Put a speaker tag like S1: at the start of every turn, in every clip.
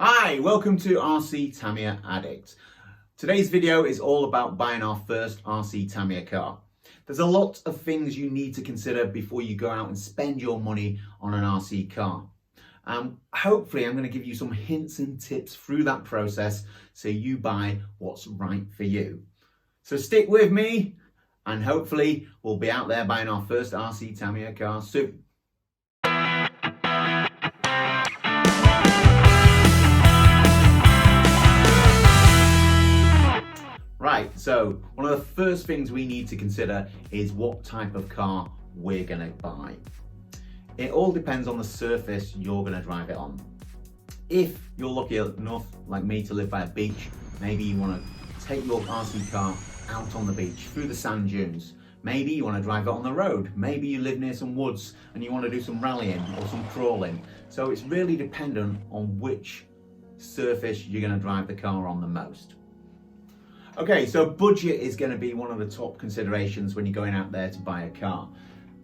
S1: Hi, welcome to RC Tamiya Addict. Today's video is all about buying our first RC Tamiya car. There's a lot of things you need to consider before you go out and spend your money on an RC car. Hopefully I'm going to give you some hints and tips through that process so you buy what's right for you. So stick with me and hopefully we'll be out there buying our first RC Tamiya car soon. Right, so one of the first things we need to consider is what type of car we're going to buy. It all depends on the surface you're going to drive it on. If you're lucky enough, like me, to live by a beach, maybe you want to take your RC car out on the beach through the sand dunes. Maybe you want to drive it on the road. Maybe you live near some woods and you want to do some rallying or some crawling. So it's really dependent on which surface you're going to drive the car on the most. Okay, so budget is going to be one of the top considerations when you're going out there to buy a car.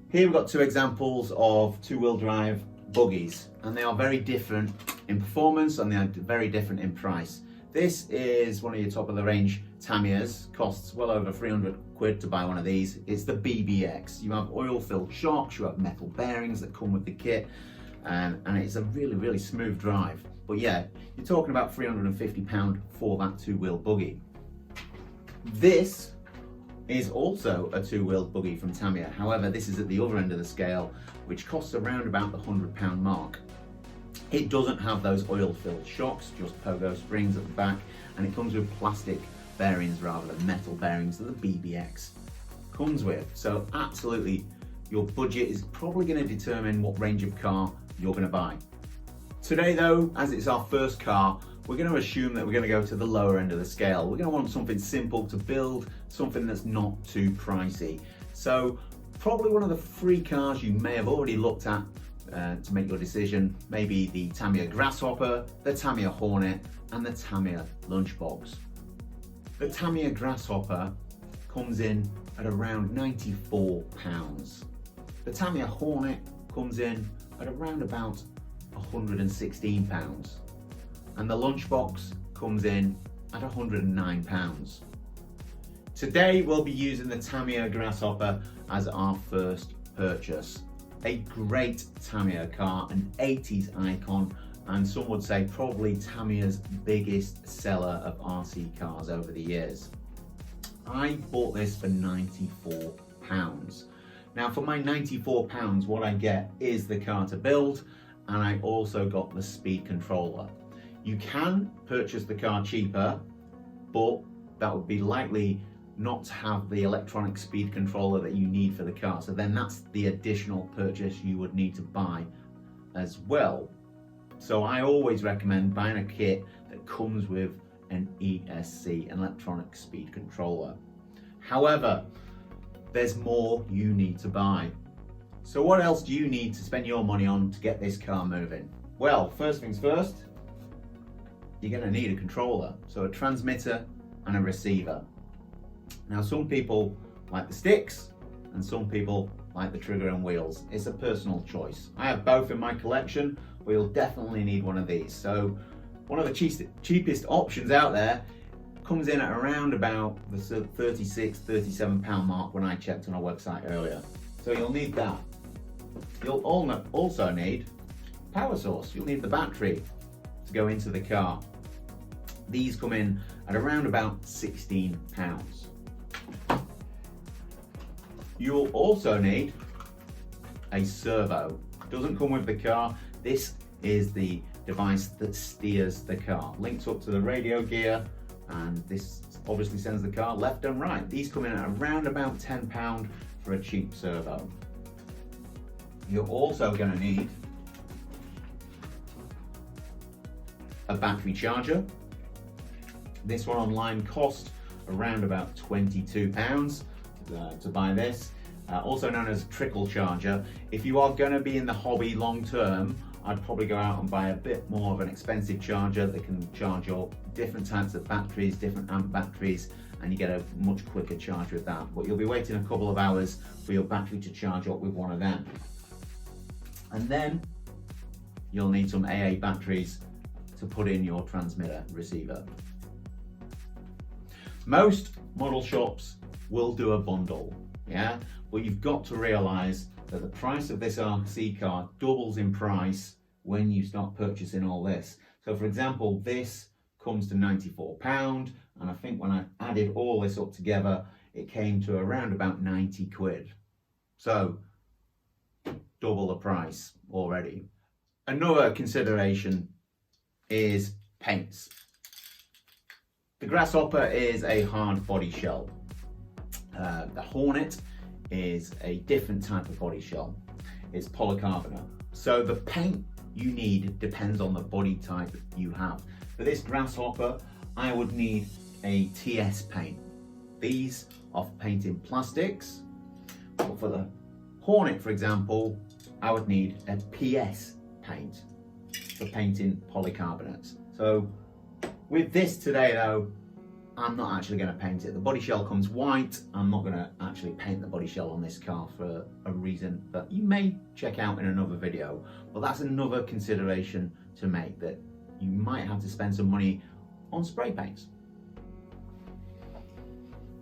S1: Here we've got two examples of two-wheel drive buggies, and they are very different in performance and they are very different in price. This is one of your top of the range Tamiyas, costs well over 300 quid to buy one of these. It's the BBX. You have oil-filled shocks, you have metal bearings that come with the kit, and it's a really smooth drive. But yeah, you're talking about £350 for that two-wheel buggy. This is also a two-wheeled buggy from Tamiya. However, this is at the other end of the scale, which costs around about the £100 mark. It doesn't have those oil-filled shocks, just pogo springs at the back, and it comes with plastic bearings rather than metal bearings that the BBX comes with. So absolutely, your budget is probably going to determine what range of car you're going to buy. Today though, as it's our first car, we're going to assume that we're going to go to the lower end of the scale. We're going to want something simple to build, something that's not too pricey. So probably one of the three cars you may have already looked at to make your decision, maybe the Tamiya Grasshopper, the Tamiya Hornet and the Tamiya Lunchbox. The Tamiya Grasshopper comes in at around £94. The Tamiya Hornet comes in at around about £116. And the Lunchbox comes in at £109. Today we'll be using the Tamiya Grasshopper as our first purchase. A great Tamiya car, an 80s icon, and some would say probably Tamiya's biggest seller of RC cars over the years. I bought this for £94. Now for my £94, what I get is the car to build, and I also got the speed controller. You can purchase the car cheaper, but that would be likely not to have the electronic speed controller that you need for the car. So then that's the additional purchase you would need to buy as well. So I always recommend buying a kit that comes with an ESC, an electronic speed controller. However, there's more you need to buy. So what else do you need to spend your money on to get this car moving? Well, first things first, you're going to need a controller, so a transmitter and a receiver. Now some people like the sticks and some people like the trigger and wheels. It's a personal choice. I have both in my collection, but you'll definitely need one of these. So one of the cheapest options out there comes in at around about the £36, £37 mark when I checked on our website earlier. So you'll need that. You'll also need power source. You'll need the battery to go into the car. These come in at around about £16. You will also need a servo. Doesn't come with the car. This is the device that steers the car. Links up to the radio gear, and this obviously sends the car left and right. These come in at around about £10 for a cheap servo. You're also going to need a battery charger. This one online cost around about £22 to buy this. Also known as a trickle charger. If you are going to be in the hobby long term, I'd probably go out and buy a bit more of an expensive charger that can charge your different types of batteries, different amp batteries, and you get a much quicker charge with that. But you'll be waiting a couple of hours for your battery to charge up with one of them. And then you'll need some AA batteries to put in your transmitter receiver. Most model shops will do a bundle, yeah? But you've got to realize that the price of this RC car doubles in price when you start purchasing all this. So for example, this comes to £94, and I think when I added all this up together, it came to around about 90 quid. So double the price already. Another consideration is paints. The Grasshopper is a hard body shell. The Hornet is a different type of body shell. It's polycarbonate. So the paint you need depends on the body type you have. For this Grasshopper, I would need a TS paint. These are for painting plastics. But for the Hornet, for example, I would need a PS paint for painting polycarbonates. So with this today though, I'm not actually going to paint it. The body shell comes white. I'm not going to actually paint the body shell on this car for a reason that you may check out in another video. But that's another consideration to make, that you might have to spend some money on spray paints.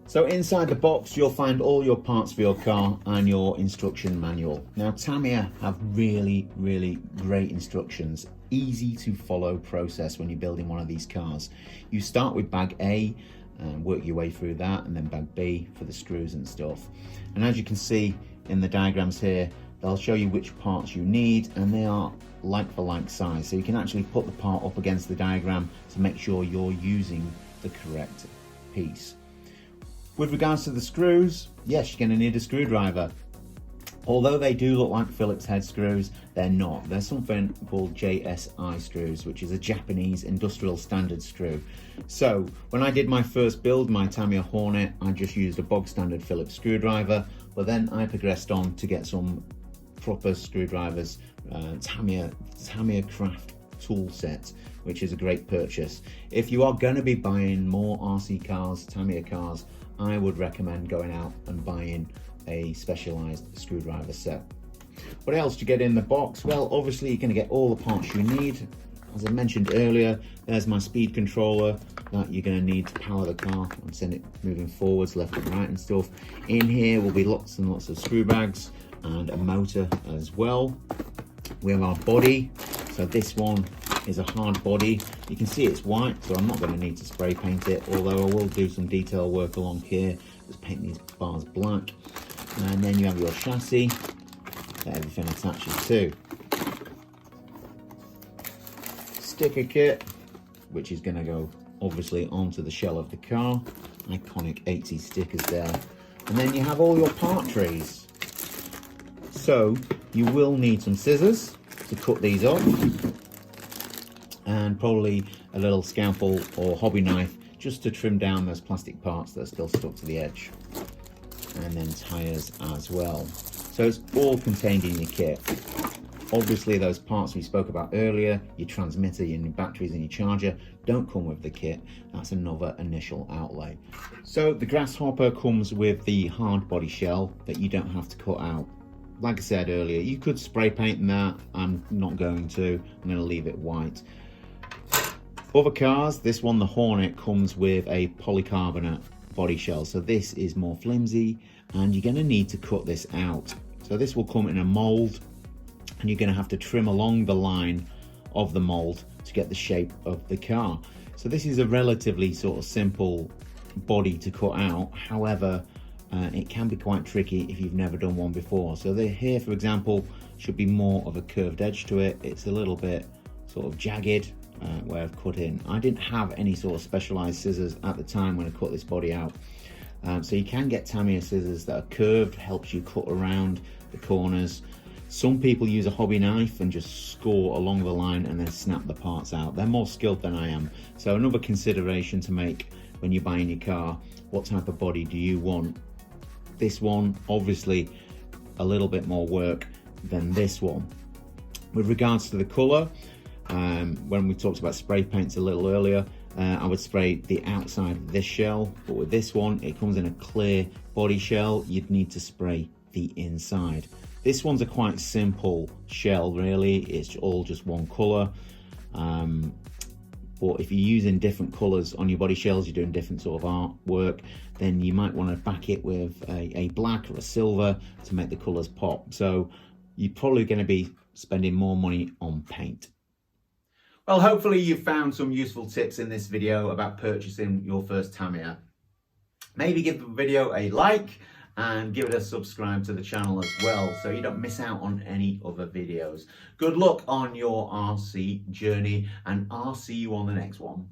S1: So inside the box, you'll find all your parts for your car and your instruction manual. Now Tamiya have really, really great instructions. Easy to follow process when you're building one of these cars. You start with bag A and work your way through that, and then bag B for the screws and stuff. And as you can see in the diagrams here, they'll show you which parts you need, and they are like for like size. So you can actually put the part up against the diagram to make sure you're using the correct piece. With regards to the screws, yes, you're going to need a screwdriver. Although they do look like Phillips head screws, they're not. They're something called JSI screws, which is a Japanese industrial standard screw. So when I did my first build, my Tamiya Hornet, I just used a bog standard Phillips screwdriver, but then I progressed on to get some proper screwdrivers, Tamiya Craft tool set, which is a great purchase. If you are going to be buying more RC cars, Tamiya cars, I would recommend going out and buying a specialized screwdriver set. What else do you get in the box? Well, obviously you're going to get all the parts you need. As I mentioned earlier, there's my speed controller that you're going to need to power the car and send it moving forwards, left and right and stuff. In here will be lots and lots of screw bags and a motor as well. We have our body. So this one is a hard body. You can see it's white, so I'm not going to need to spray paint it, although I will do some detail work along here. Just paint these bars black. And then you have your chassis that everything attaches to. Sticker kit, which is going to go obviously onto the shell of the car. Iconic 80s stickers there. And then you have all your part trees. So you will need some scissors to cut these off, and probably a little scalpel or hobby knife just to trim down those plastic parts that are still stuck to the edge. And then tires as well. So it's all contained in your kit. Obviously those parts we spoke about earlier, your transmitter, your batteries and your charger, don't come with the kit. That's another initial outlay. So the Grasshopper comes with the hard body shell that you don't have to cut out. Like I said earlier, you could spray paint that. I'm not going to. I'm going to leave it white. Other cars, this one, the Hornet, comes with a polycarbonate body shell. So this is more flimsy, and you're going to need to cut this out. So this will come in a mold, and you're going to have to trim along the line of the mold to get the shape of the car. So this is a relatively sort of simple body to cut out. However, it can be quite tricky if you've never done one before. So here, for example, should be more of a curved edge to it. It's a little bit sort of jagged where I've cut in. I didn't have any sort of specialized scissors at the time when I cut this body out. So you can get Tamiya scissors that are curved, helps you cut around the corners. Some people use a hobby knife and just score along the line and then snap the parts out. They're more skilled than I am. So another consideration to make when you're buying your car, what type of body do you want? This one, obviously a little bit more work than this one. With regards to the color, when we talked about spray paints a little earlier, I would spray the outside of this shell, but with this one, it comes in a clear body shell. You'd need to spray the inside. This one's a quite simple shell, really. It's all just one color. But if you're using different colours on your body shells, you're doing different sort of artwork, then you might want to back it with a black or a silver to make the colours pop. So you're probably going to be spending more money on paint. Well, hopefully you've found some useful tips in this video about purchasing your first Tamiya. Maybe give the video a like and give it a subscribe to the channel as well so you don't miss out on any other videos. Good luck on your RC journey, and I'll see you on the next one.